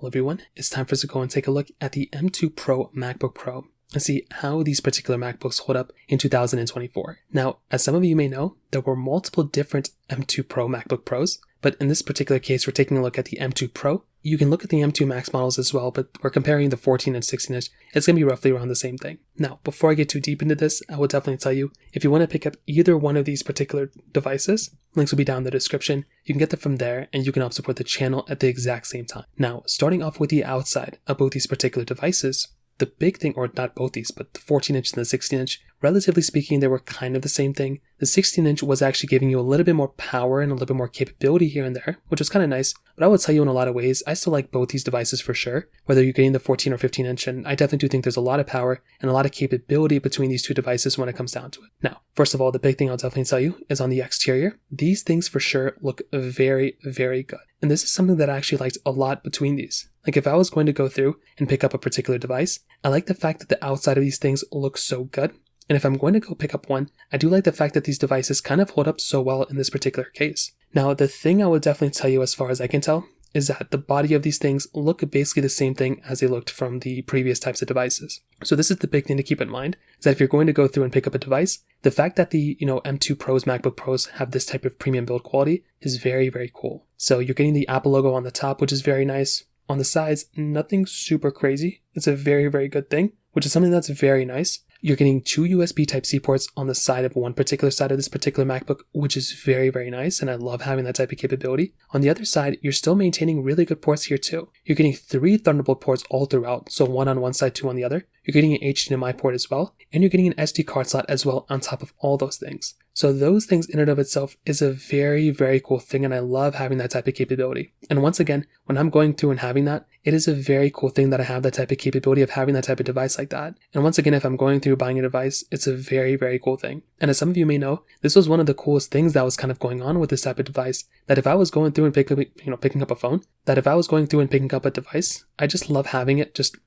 Well everyone, it's time for us to go and take a look at the M2 Pro MacBook Pro and see how these particular MacBooks hold up in 2024. Now, as some of you may know, there were multiple different M2 Pro MacBook Pros, but in this particular case, we're taking a look at the M2 Pro. You can look at the M2 Max models as well, but we're comparing the 14 and 16 inch. It's going to be roughly around the same thing. Now, before I get too deep into this, I will definitely tell you, if you want to pick up either one of these particular devices, links will be down in the description. You can get them from there and you can help support the channel at the exact same time. Now, starting off with the outside of both these particular devices, the big thing, or not both these, but the 14 inch and the 16 inch, relatively speaking, they were kind of the same thing. The 16 inch was actually giving you a little bit more power and a little bit more capability here and there, which was kind of nice. But I would tell you in a lot of ways, I still like both these devices for sure, whether you're getting the 14 or 15 inch, and I definitely do think there's a lot of power and a lot of capability between these two devices when it comes down to it. Now, first of all, the big thing I'll definitely tell you is on the exterior. These things for sure look very, very good. And this is something that I actually liked a lot between these. Like if I was going to go through and pick up a particular device, I like the fact that the outside of these things looks so good. And if I'm going to go pick up one, I do like the fact that these devices kind of hold up so well in this particular case. Now, the thing I would definitely tell you as far as I can tell is that the body of these things look basically the same thing as they looked from the previous types of devices. So this is the big thing to keep in mind, is that if you're going to go through and pick up a device, the fact that the M2 Pros, MacBook Pros have this type of premium build quality is very, very cool. So you're getting the Apple logo on the top, which is very nice. On the sides, nothing super crazy. It's a very, very good thing, which is something that's very nice. You're getting two USB Type-C ports on the side of one particular side of this particular MacBook, which is very, very nice, and I love having that type of capability. On the other side, you're still maintaining really good ports here too. You're getting 3 Thunderbolt ports all throughout, so one on one side, 2 on the other. You're getting an HDMI port as well, and you're getting an SD card slot as well on top of all those things. So those things in and of itself is a very, very cool thing, and I love having that type of capability. And once again, when I'm going through and having that, it is a very cool thing that I have that type of capability of having that type of device like that. And once again, if I'm going through buying a device, it's a very, very cool thing. And as some of you may know, this was one of the coolest things that was kind of going on with this type of device, that if I was going through and picking up a phone, that if I was going through and picking up a device, I just love having it just,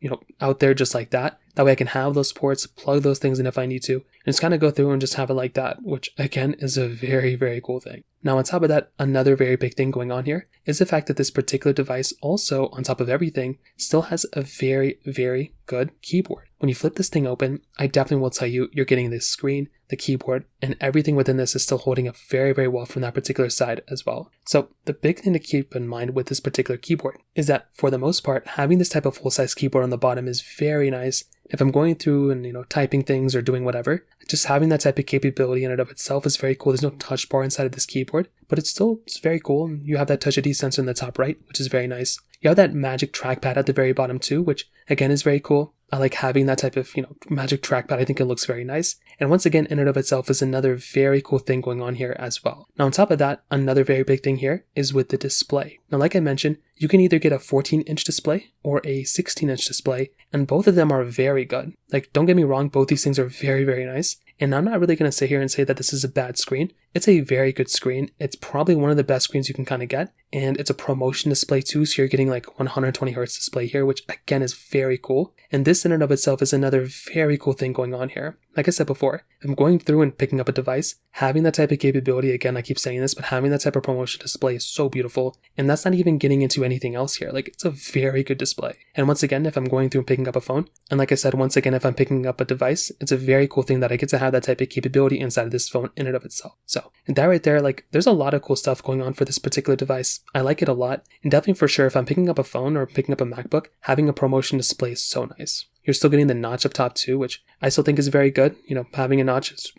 out there just like that. That way I can have those ports, plug those things in if I need to, and just kind of go through and just have it like that, which again is a very, very cool thing. Now on top of that, another very big thing going on here is the fact that this particular device also, on top of everything, still has a very, very good keyboard. When you flip this thing open, I definitely will tell you, you're getting this screen, the keyboard, and everything within this is still holding up very, very well from that particular side as well. So the big thing to keep in mind with this particular keyboard is that for the most part, having this type of full-size keyboard on the bottom is very nice. If I'm going through and typing things or doing whatever, just having that type of capability in and of itself is very cool. There's no touch bar inside of this keyboard, but it's very cool. You have that Touch ID sensor in the top right, which is very nice. You have that magic trackpad at the very bottom too, which again is very cool. I like having that type of, magic trackpad. I think it looks very nice. And once again, in and of itself is another very cool thing going on here as well. Now, on top of that, another very big thing here is with the display. Now, like I mentioned, you can either get a 14-inch display or a 16-inch display, and both of them are very good. Like, don't get me wrong, both these things are very, very nice. And I'm not really going to sit here and say that this is a bad screen. It's a very good screen. It's probably one of the best screens you can kind of get. And it's a ProMotion display too, so you're getting like 120 hertz display here, which again is very cool. And this in and of itself is another very cool thing going on here. Like I said before, if I'm going through and picking up a device, having that type of capability, again, I keep saying this, but having that type of ProMotion display is so beautiful. And that's not even getting into anything else here. Like, it's a very good display. And once again, if I'm going through and picking up a phone, and like I said, once again, if I'm picking up a device, it's a very cool thing that I get to have that type of capability inside of this phone in and of itself. So, and that right there, like, there's a lot of cool stuff going on for this particular device. I like it a lot. And definitely for sure, if I'm picking up a phone or picking up a MacBook, having a ProMotion display is so nice. You're still getting the notch up top too, which I still think is very good. Having a notch is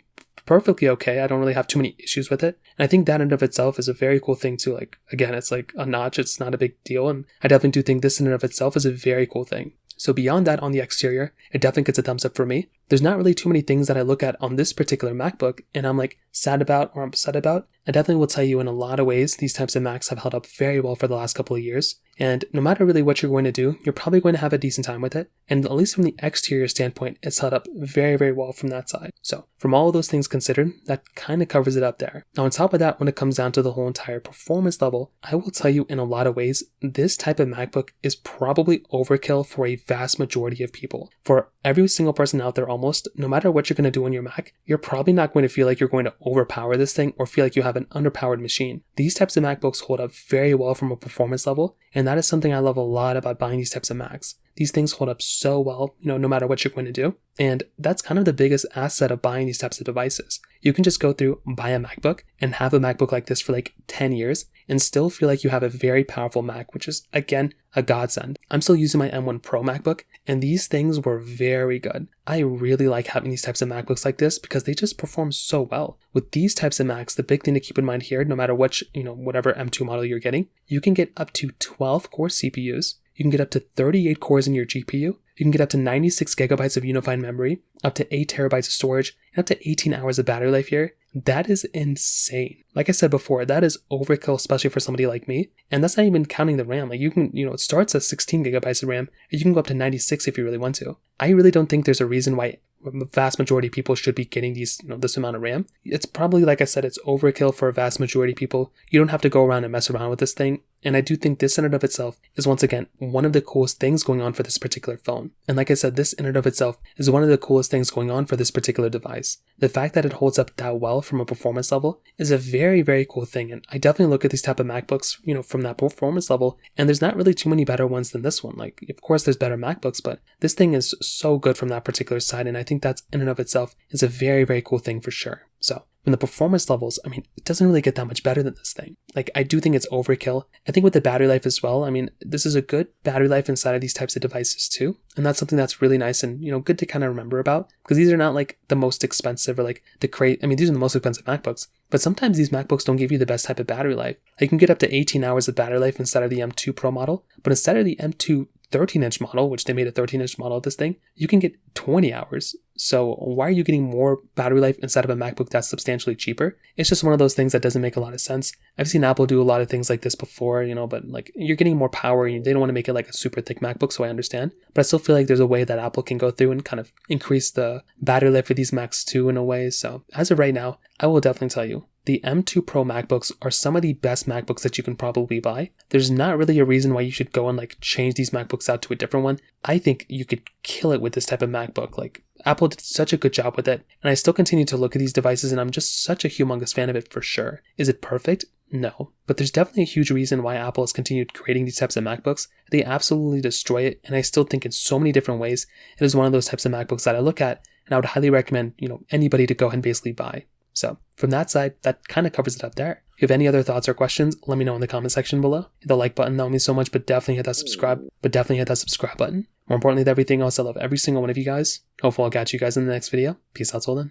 perfectly okay. I don't really have too many issues with it. And I think that in and of itself is a very cool thing too. Like, again, it's like a notch. It's not a big deal. And I definitely do think this in and of itself is a very cool thing. So beyond that, on the exterior, it definitely gets a thumbs up for me. There's not really too many things that I look at on this particular MacBook and I'm like sad about or upset about. I definitely will tell you in a lot of ways, these types of Macs have held up very well for the last couple of years. And no matter really what you're going to do, you're probably going to have a decent time with it. And at least from the exterior standpoint, it's held up very, very well from that side. So from all of those things considered, that kind of covers it up there. Now on top of that, when it comes down to the whole entire performance level, I will tell you in a lot of ways, this type of MacBook is probably overkill for a vast majority of people. For every single person out there almost, no matter what you're going to do on your Mac, you're probably not going to feel like you're going to overpower this thing or feel like you have an underpowered machine. These types of MacBooks hold up very well from a performance level, and that is something I love a lot about buying these types of Macs. These things hold up so well, no matter what you're going to do. And that's kind of the biggest asset of buying these types of devices. You can just go through, buy a MacBook, and have a MacBook like this for like 10 years, and still feel like you have a very powerful Mac, which is, again, a godsend. I'm still using my M1 Pro MacBook, and these things were very good. I really like having these types of MacBooks like this because they just perform so well. With these types of Macs, the big thing to keep in mind here, no matter which, whatever M2 model you're getting, you can get up to 12 core CPUs. You can get up to 38 cores in your GPU. You can get up to 96 gigabytes of unified memory, up to 8 terabytes of storage, and up to 18 hours of battery life here. That is insane. Like I said before, that is overkill, especially for somebody like me. And that's not even counting the RAM. Like you can, it starts at 16 gigabytes of RAM, and you can go up to 96 if you really want to. I really don't think there's a reason why the vast majority of people should be getting these, this amount of RAM. It's probably, like I said, it's overkill for a vast majority of people. You don't have to go around and mess around with this thing. And I do think this in and of itself is, once again, one of the coolest things going on for this particular phone. And like I said, this in and of itself is one of the coolest things going on for this particular device. The fact that it holds up that well from a performance level is a very, very cool thing. And I definitely look at these type of MacBooks, from that performance level, and there's not really too many better ones than this one. Like, of course, there's better MacBooks, but this thing is so good from that particular side. And I think that's in and of itself is a very, very cool thing for sure. So from the performance levels, it doesn't really get that much better than this thing. Like, I do think it's overkill. I think with the battery life as well, this is a good battery life inside of these types of devices too. And that's something that's really nice and, good to kind of remember about, because these are not like the most expensive or like these are the most expensive MacBooks, but sometimes these MacBooks don't give you the best type of battery life. You can get up to 18 hours of battery life inside of the M2 Pro model, but instead of the M2 13-inch model, which they made a 13-inch model of this thing, you can get 20 hours. So why are you getting more battery life inside of a MacBook that's substantially cheaper? It's just one of those things that doesn't make a lot of sense. I've seen Apple do a lot of things like this before, but like you're getting more power and they don't want to make it like a super thick MacBook, so I understand. But I still feel like there's a way that Apple can go through and kind of increase the battery life for these Macs too in a way. So as of right now, I will definitely tell you, the M2 Pro MacBooks are some of the best MacBooks that you can probably buy. There's not really a reason why you should go and like change these MacBooks out to a different one. I think you could kill it with this type of MacBook. Like, Apple did such a good job with it, and I still continue to look at these devices and I'm just such a humongous fan of it for sure. Is it perfect? No. But there's definitely a huge reason why Apple has continued creating these types of MacBooks. They absolutely destroy it, and I still think in so many different ways, it is one of those types of MacBooks that I look at and I would highly recommend, anybody to go ahead and basically buy. So from that side, that kind of covers it up there. If you have any other thoughts or questions, let me know in the comment section below. Hit the like button, that would mean so much, but definitely hit that subscribe button. More importantly than everything else, I love every single one of you guys. Hopefully I'll catch you guys in the next video. Peace out till then.